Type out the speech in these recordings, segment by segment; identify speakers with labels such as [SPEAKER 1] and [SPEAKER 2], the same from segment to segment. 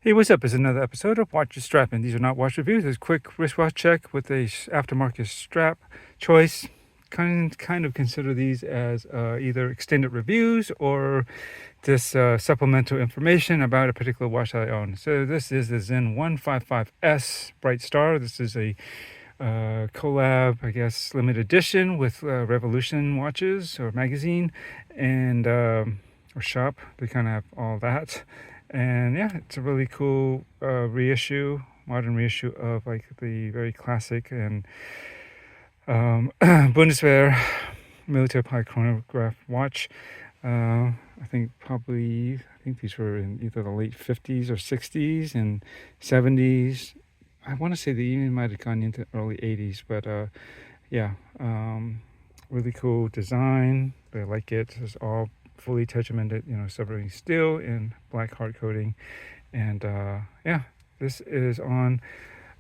[SPEAKER 1] Hey, what's up? It's another episode of Watch Your Strappin. These are not watch reviews. It's a quick wristwatch check with a aftermarket strap choice. Kind of consider these as either extended reviews or just supplemental information about a particular watch that I own. So this is the Sinn 155S Bright Star. This is a collab, I guess, limited edition with Revolution watches or magazine and or shop. They kind of have all that. And yeah, it's a really cool reissue, modern reissue of like the very classic and Bundeswehr military chronograph watch. I think these were in either the late 50s or 60s and 70s. I want to say they even might have gone into early 80s, but yeah, really cool design. I like it. It's all fully tegimented, submarine steel in black hard coating. And yeah, this is on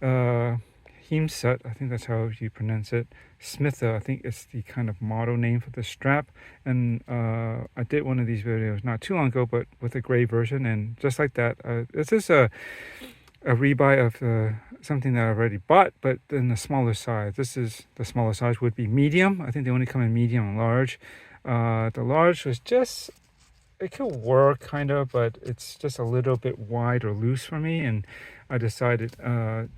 [SPEAKER 1] Hēmsut, I think that's how you pronounce it. Smitha, I think it's the kind of motto name for the strap. And I did one of these videos not too long ago, but with a gray version. And just like that, this is a rebuy of something that I already bought, but in the smaller size. This is the smaller size would be medium. I think they only come in medium and large. The large was just, it could work kind of, but it's just a little bit wide or loose for me, and I decided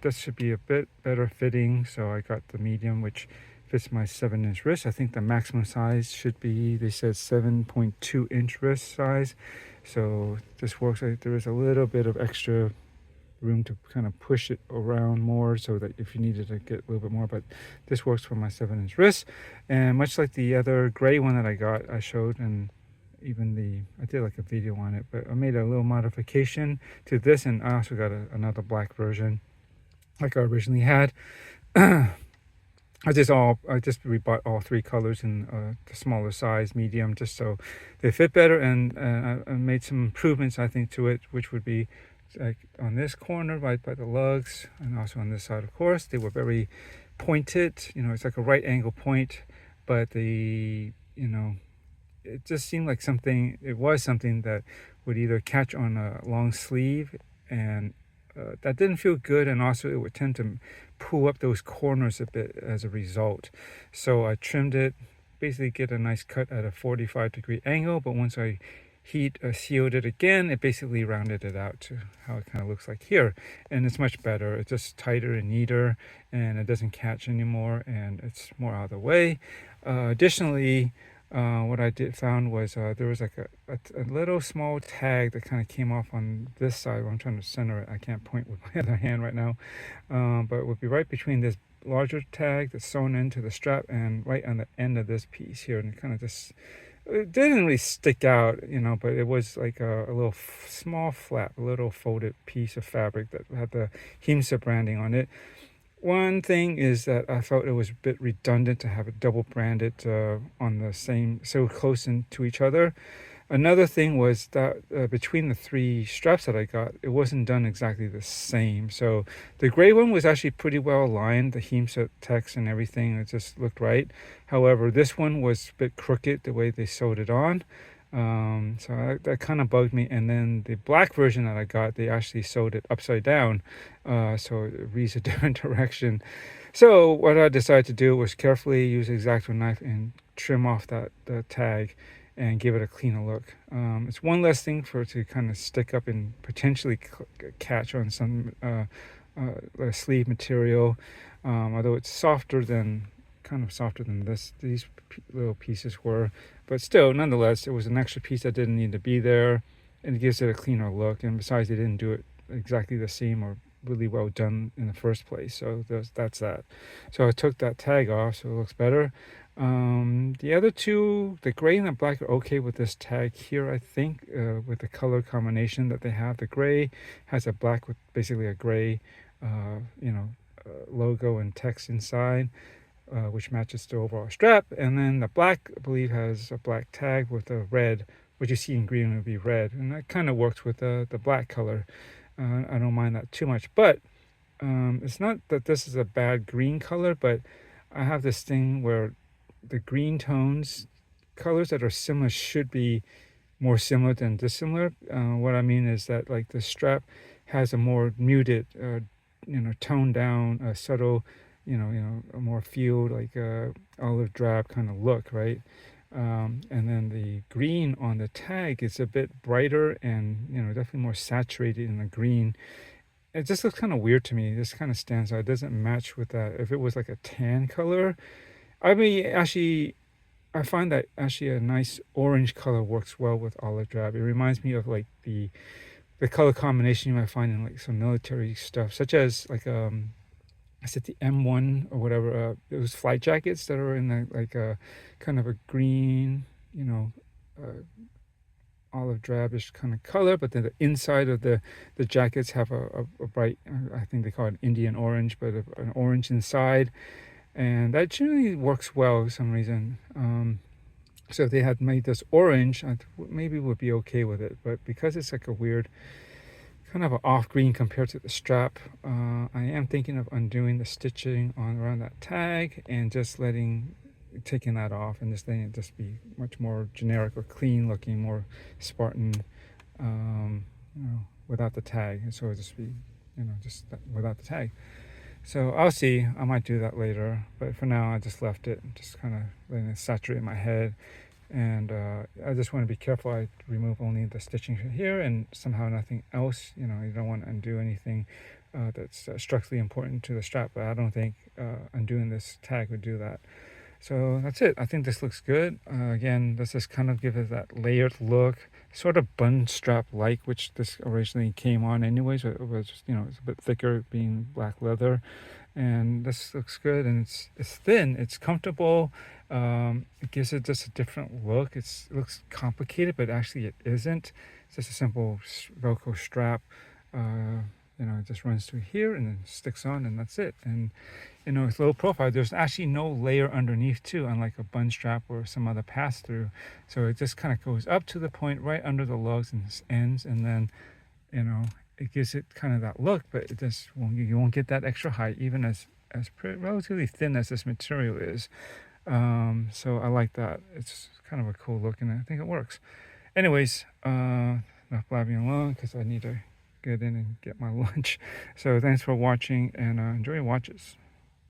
[SPEAKER 1] this should be a bit better fitting, so I got the medium, which fits my 7-inch wrist. I think the maximum size should be, they said 7.2-inch wrist size, so this works. There is a little bit of extra room to kind of push it around more, so that if you needed to get a little bit more, but this works for my 7-inch wrist. And much like the other gray one that I showed, and even I did like a video on it, but I made a little modification to this, and I also got another black version like I originally had. I just rebought all three colors in the smaller size, medium, just so they fit better, and I made some improvements, I think, to it, which would be like on this corner right by the lugs, and also on this side, of course. They were very pointed, it's like a right angle point, but it just seemed like it was something that would either catch on a long sleeve, and that didn't feel good, and also it would tend to pull up those corners a bit as a result. So I trimmed it, basically get a nice cut at a 45-degree angle, but once I sealed it again, it basically rounded it out to how it kind of looks like here, and it's much better. It's just tighter and neater, and it doesn't catch anymore, and it's more out of the way. Additionally, what I found was there was like a little small tag that kind of came off on this side. I'm trying to center it. I can't point with my other hand right now, but it would be right between this larger tag that's sewn into the strap and right on the end of this piece here, and it kind of just, it didn't really stick out, but it was like a little small flap, a little folded piece of fabric that had the Hēmsut branding on it. One thing is that I felt it was a bit redundant to have it double branded on the same, so close to each other. Another thing was that between the three straps that I got, it wasn't done exactly the same. So the gray one was actually pretty well aligned, the Hēmsut text and everything, it just looked right. However, this one was a bit crooked the way they sewed it on. So that kind of bugged me. And then the black version that I got, they actually sewed it upside down, so it reads a different direction. So what I decided to do was carefully use an X-Acto knife and trim off the tag and give it a cleaner look. It's one less thing for it to kind of stick up and potentially catch on some sleeve material, although it's kind of softer than these little pieces were, but still, nonetheless, it was an extra piece that didn't need to be there, and it gives it a cleaner look. And besides, they didn't do it exactly the same or really well done in the first place, so that's that. So I took that tag off, so it looks better. The other two, the gray and the black, are okay with this tag here, I think, with the color combination that they have. The gray has a black with basically a gray logo and text inside, which matches the overall strap. And then the black, I believe, has a black tag with a red. What you see in green would be red, and that kind of works with the black color. I don't mind that too much, but it's not that this is a bad green color, but I have this thing where the green tones, colors that are similar, should be more similar than dissimilar. What I mean is that, like, the strap has a more muted, toned down, subtle, a more field, like olive drab kind of look, right? And then the green on the tag is a bit brighter and, definitely more saturated in the green. It just looks kind of weird to me. This kind of stands out. It doesn't match with that. If it was like a tan color, I mean, actually, I find that actually a nice orange color works well with olive drab. It reminds me of like the color combination you might find in like some military stuff, such as like I said the M1 or whatever. Those flight jackets that are in the, like a kind of a green, uh, olive drabish kind of color, but then the inside of the jackets have a bright, I think they call it Indian orange, but an orange inside, and that generally works well for some reason. So if they had made this orange, I maybe would be okay with it, but because it's like a weird kind of an off green compared to the strap, I am thinking of undoing the stitching on around that tag and just taking that off and just letting it just be much more generic or clean looking, more Spartan, without the tag. And so it'll just be, just without the tag. So I'll see. I might do that later, but for now I just left it, just kind of letting it saturate my head. And I just want to be careful. I remove only the stitching here and somehow nothing else. You don't want to undo anything that's structurally important to the strap, but I don't think undoing this tag would do that. So that's it. I think this looks good. Again, this just kind of gives it that layered look, sort of bun strap like, which this originally came on anyways. It was, it's a bit thicker being black leather, and this looks good. And it's thin, it's comfortable. It gives it just a different look. It looks complicated, but actually it isn't. It's just a simple Velcro strap. It just runs through here and then sticks on, and that's it. And it's low profile. There's actually no layer underneath too, unlike a bun strap or some other pass through. So it just kind of goes up to the point right under the lugs and ends, and then it gives it kind of that look, but it just you won't get that extra height, even as relatively thin as this material is. So I like that. It's kind of a cool look, and I think it works. Anyways, enough blabbing along because I need to get in and get my lunch. So thanks for watching, and enjoy your watches.